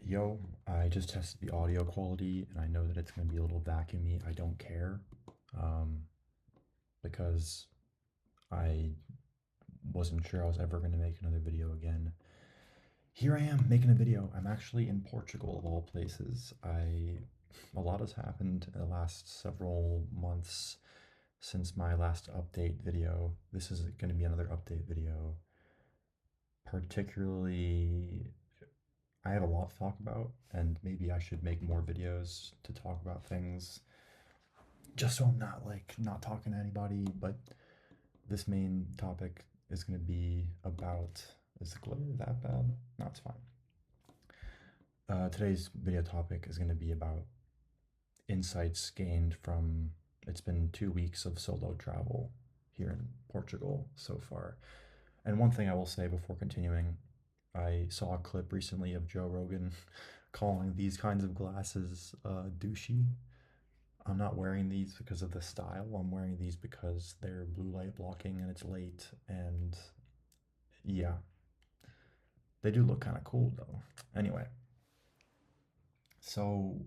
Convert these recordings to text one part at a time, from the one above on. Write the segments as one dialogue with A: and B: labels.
A: Yo, I just tested the audio quality and I know that it's going to be a little vacuumy. I don't care um, because I wasn't sure I was ever going to make another video again. Here I am making a video. I'm actually in Portugal of all places. A lot has happened in the last several months since my last update video. This is going to be another update video. Particularly, I have a lot to talk about, and maybe I should make more videos to talk about things just so I'm not not talking to anybody. But this main topic is going to be about, is the glare that bad? No, it's fine. Today's video topic is going to be about insights gained from, it's been 2 weeks of solo travel here in Portugal so far. And one thing I will say before continuing, I saw a clip recently of Joe Rogan calling these kinds of glasses douchey. I'm not wearing these because of the style. I'm wearing these because they're blue light blocking and it's late. And yeah, they do look kind of cool though. Anyway, so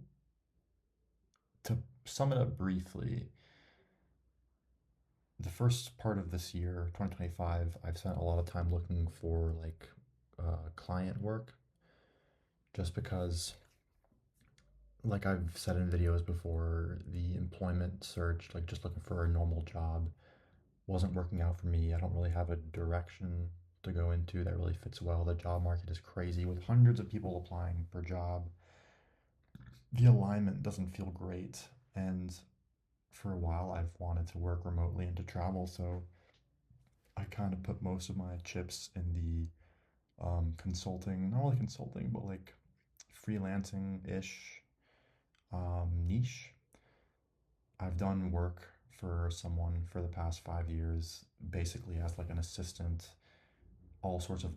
A: to sum it up briefly, the first part of this year, 2025, I've spent a lot of time looking for client work just because, like I've said in videos before, the employment search, like just looking for a normal job, wasn't working out for me. I don't really have a direction to go into that really fits well. The job market is crazy with hundreds of people applying per job. The alignment doesn't feel great. And for a while, I've wanted to work remotely and to travel. So I kind of put most of my chips in the consulting, not really consulting, but like freelancing ish niche. I've done work for someone for the past 5 years, basically as like an assistant, all sorts of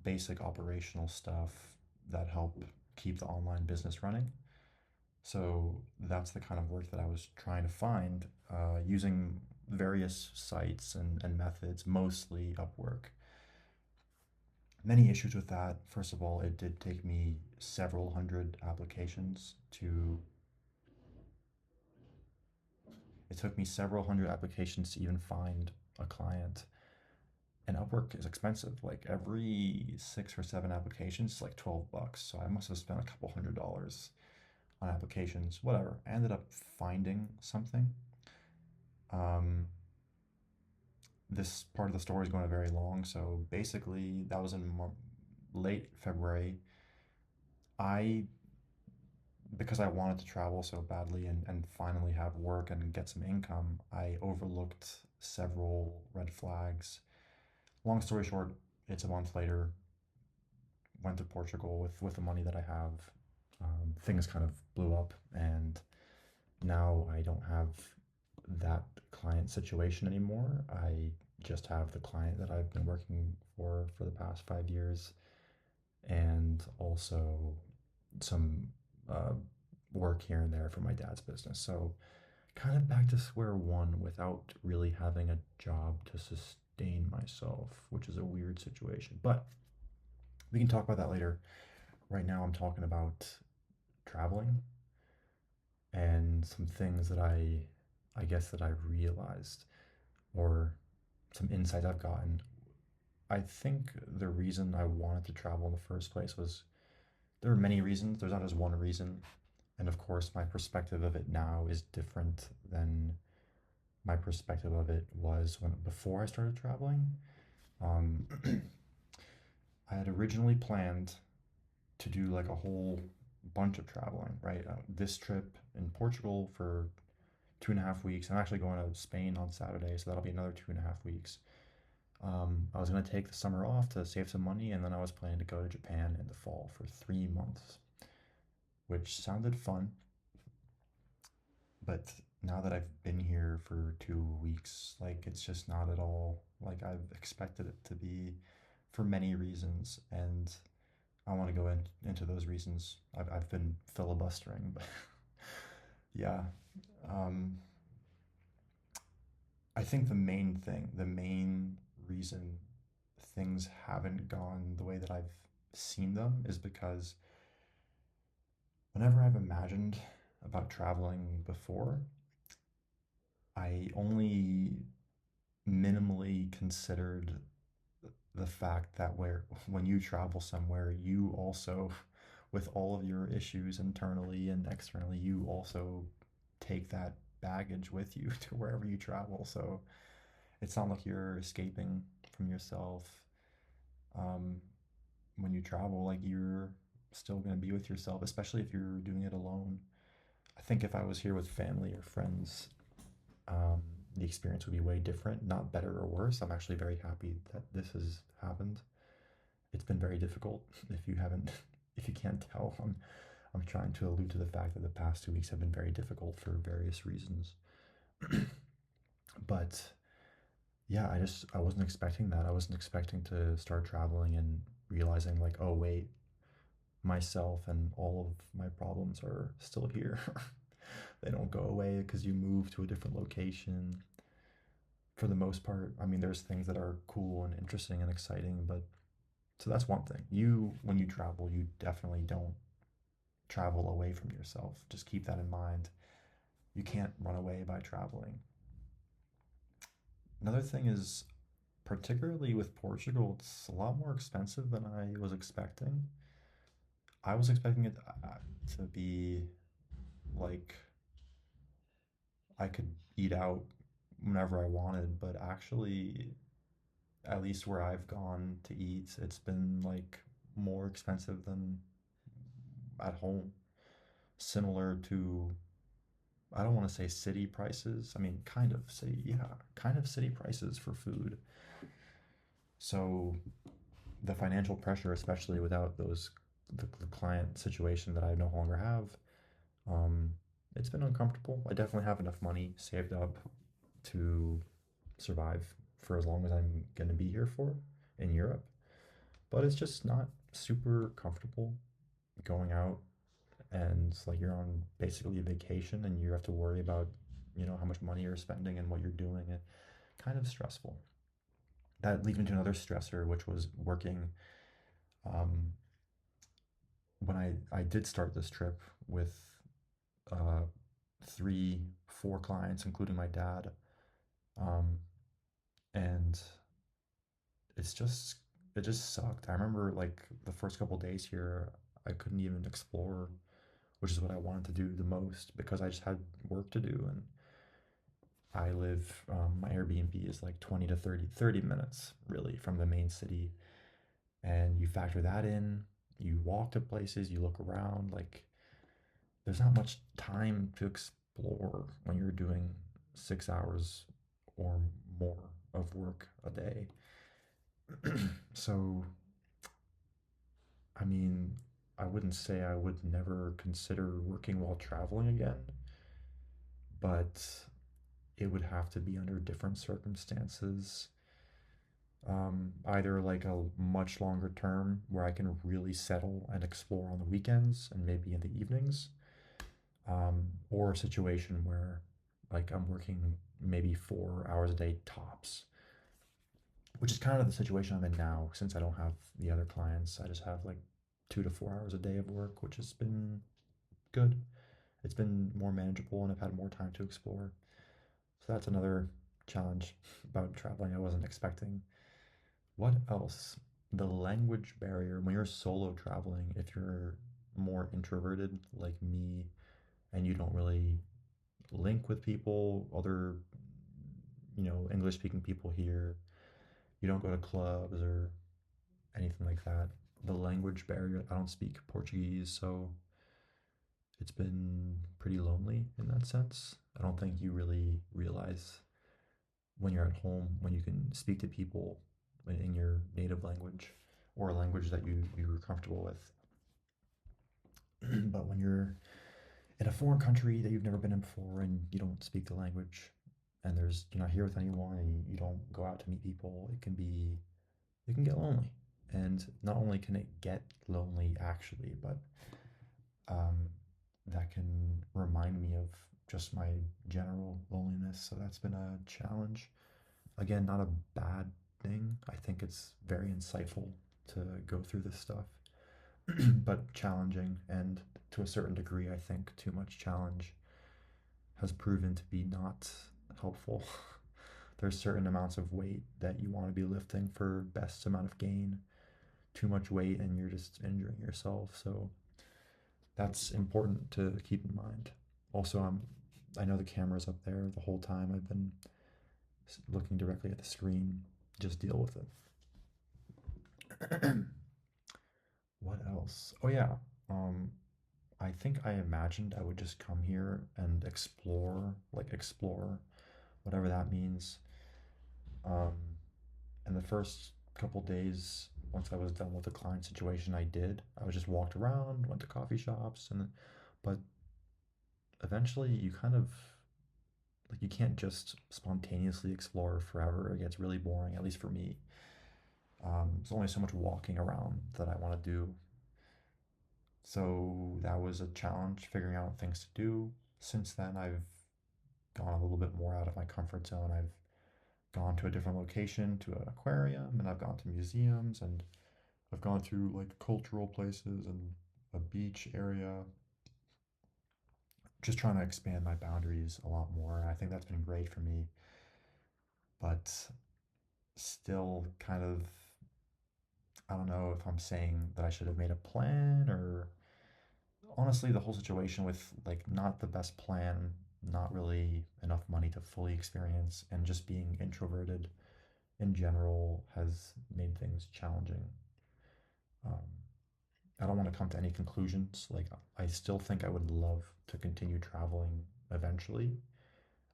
A: basic operational stuff that help keep the online business running. So that's the kind of work that I was trying to find using various sites and methods, mostly Upwork. Many issues with that. First of all, it did take me several hundred applications to, it took me several hundred applications to even find a client. And Upwork is expensive. Like every 6 or 7 applications is like $12. So I must have spent a couple $100 on applications, whatever. I ended up finding something. Um, this part of the story is going very long. So basically, that was in late February. I, because I wanted to travel so badly and finally have work and get some income, I overlooked several red flags. Long story short, it's a month later. Went to Portugal with the money that I have. Things kind of blew up, and now I don't have that client situation anymore. I just have the client that I've been working for the past 5 years, and also some uh, work here and there for my dad's business. So kind of back to square one without really having a job to sustain myself, which is a weird situation. But we can talk about that later. Right now, I'm talking about traveling and some things that I guess that I've realized or some insights I've gotten. I think the reason I wanted to travel in the first place was, there are many reasons. There's not just one reason. And of course, my perspective of it now is different than my perspective of it was when before I started traveling. Um, I had originally planned to do like a whole bunch of traveling, right? This trip in Portugal for 2.5 weeks. I'm actually going to Spain on Saturday, so that'll be another 2.5 weeks. I was going to take the summer off to save some money, and then I was planning to go to Japan in the fall for 3 months, which sounded fun. But now that I've been here for 2 weeks, like it's just not at all like I've expected it to be for many reasons. And I want to go into those reasons. I've been filibustering, but yeah. Um, I think the main reason things haven't gone the way that I've seen them is because Whenever I've imagined about traveling before, I only minimally considered the fact that when you travel somewhere, you also, with all of your issues internally and externally, you also take that baggage with you to wherever you travel. So it's not like you're escaping from yourself. Um, when you travel, like you're still going to be with yourself, especially if you're doing it alone. I think if I was here with family or friends, um, the experience would be way different, not better or worse. I'm actually very happy that this has happened. It's been very difficult. If you haven't, if you can't tell, I'm trying to allude to the fact that the past 2 weeks have been very difficult for various reasons. But yeah, I wasn't expecting that. I wasn't expecting to start traveling and realizing like, oh wait, myself and all of my problems are still here. They don't go away because you move to a different location. For the most part, I mean, there's things that are cool and interesting and exciting, but so that's one thing. When you travel, you definitely don't travel away from yourself. Just keep that in mind. You can't run away by traveling. Another thing is, particularly with Portugal, it's a lot more expensive than I was expecting. I was expecting it to be like I could eat out whenever I wanted, but actually, at least where I've gone to eat, it's been like more expensive than at home. Similar to, I don't want to say city prices. I mean, kind of city, yeah, kind of city prices for food. So the financial pressure, especially without the client situation that I no longer have, um, it's been uncomfortable. I definitely have enough money saved up to survive for as long as I'm going to be here for in Europe, but it's just not super comfortable going out and like you're on basically a vacation and you have to worry about how much money you're spending and what you're doing. It kind of stressful. That leads me to another stressor, which was working. um, when I did start this trip with uh, 4 clients, including my dad, um, and it's just it just sucked. I remember like the first couple days here, I couldn't even explore, which is what I wanted to do the most because I just had work to do. And my Airbnb is like 20 to 30 minutes really from the main city. And you factor that in, you walk to places, you look around, like there's not much time to explore when you're doing 6 hours or more of work a day. So, I mean, I wouldn't say I would never consider working while traveling again, but it would have to be under different circumstances. Either like a much longer term where I can really settle and explore on the weekends and maybe in the evenings, or a situation where like I'm working maybe 4 hours a day tops, which is kind of the situation I'm in now since I don't have the other clients. I just have like 2 to 4 hours a day of work, which has been good. It's been more manageable and I've had more time to explore. So that's another challenge about traveling I wasn't expecting. What else? The language barrier when you're solo traveling, if you're more introverted like me and you don't really link with people, other, English speaking people here, you don't go to clubs or anything like that. The language barrier, I don't speak Portuguese, so it's been pretty lonely in that sense. I don't think you really realize when you're at home when you can speak to people in your native language or a language that you're comfortable with. But when you're in a foreign country that you've never been in before and you don't speak the language and you're not here with anyone and you don't go out to meet people, it can get lonely. And not only can it get lonely actually, but um, that can remind me of just my general loneliness. So that's been a challenge. Again, not a bad thing. I think it's very insightful to go through this stuff, but challenging. And to a certain degree, I think too much challenge has proven to be not helpful. There's certain amounts of weight that you want to be lifting for best amount of gain. Too much weight and you're just injuring yourself. So that's important to keep in mind. Also, I know the camera's up there the whole time. I've been looking directly at the screen. Just deal with it. What else? Oh yeah. Um, I think I imagined I would just come here and explore, whatever that means. Um, and the first couple days, once I was done with the client situation, I did. I was just walked around, went to coffee shops, but eventually you kind of like you can't just spontaneously explore forever. It gets really boring, at least for me. There's only so much walking around that I want to do. So that was a challenge figuring out things to do. Since then, I've gone a little bit more out of my comfort zone. I've gone to a different location, to an aquarium, and I've gone to museums, and I've gone to like cultural places and a beach area, just trying to expand my boundaries a lot more. And I think that's been great for me, but still kind of, I don't know if I'm saying that I should have made a plan or honestly, the whole situation with like not the best plan, not really enough money to fully experience, and just being introverted in general has made things challenging. Um, I don't want to come to any conclusions. Like, I still think I would love to continue traveling eventually.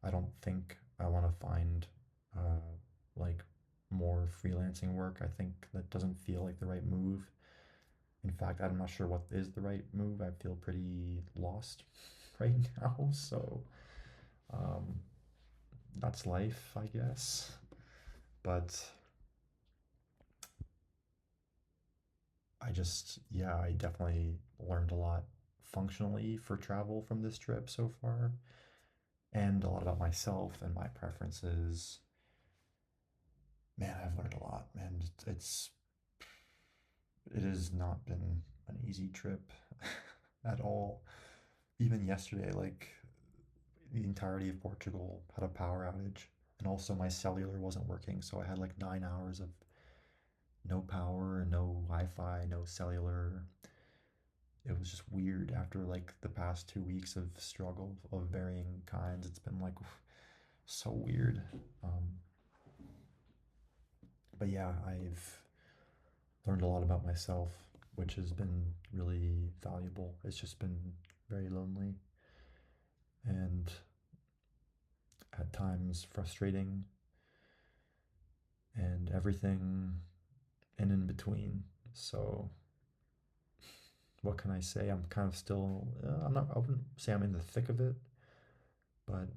A: I don't think I want to find uh, like more freelancing work. I think that doesn't feel like the right move. In fact, I'm not sure what is the right move. I feel pretty lost right now. So um, that's life, I guess. But yeah, I definitely learned a lot functionally for travel from this trip so far, and a lot about myself and my preferences. Man, I've learned a lot, man. It has not been an easy trip at all. Even yesterday, like the entirety of Portugal had a power outage, and also my cellular wasn't working, so I had like 9 hours of no power, no Wi-Fi, no cellular. It was just weird after like the past 2 weeks of struggle of varying kinds. It's been like so weird. Um, but yeah, I've learned a lot about myself, which has been really valuable. It's just been very lonely and at times frustrating and everything in between. So what can I say? I'm kind of still. I'm not. I wouldn't say I'm in the thick of it, but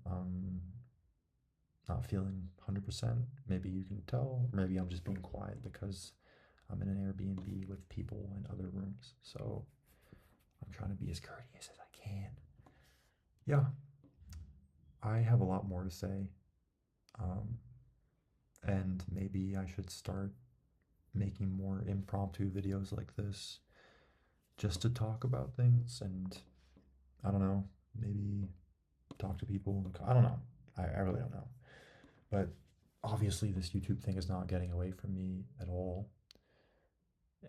A: not feeling 100%. Maybe you can tell. Maybe I'm just being quiet because I'm in an Airbnb with people in other rooms. So I'm trying to be as courteous as I can. Yeah, I have a lot more to say. Um, and maybe I should start making more impromptu videos like this just to talk about things and I don't know, maybe talk to people. I don't know. I really don't know. But obviously, this YouTube thing is not getting away from me at all.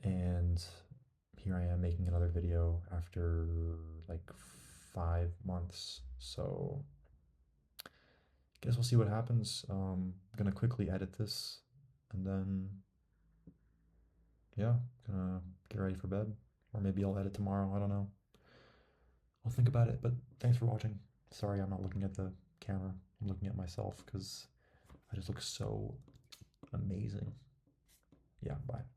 A: And here I am making another video after like 5 months. So guess we'll see what happens. I'm gonna quickly edit this and then yeah, gonna get ready for bed. Or maybe I'll edit tomorrow. I don't know. I'll think about it. But thanks for watching. Sorry, I'm not looking at the camera. I'm looking at myself because I just look so amazing. Yeah, bye.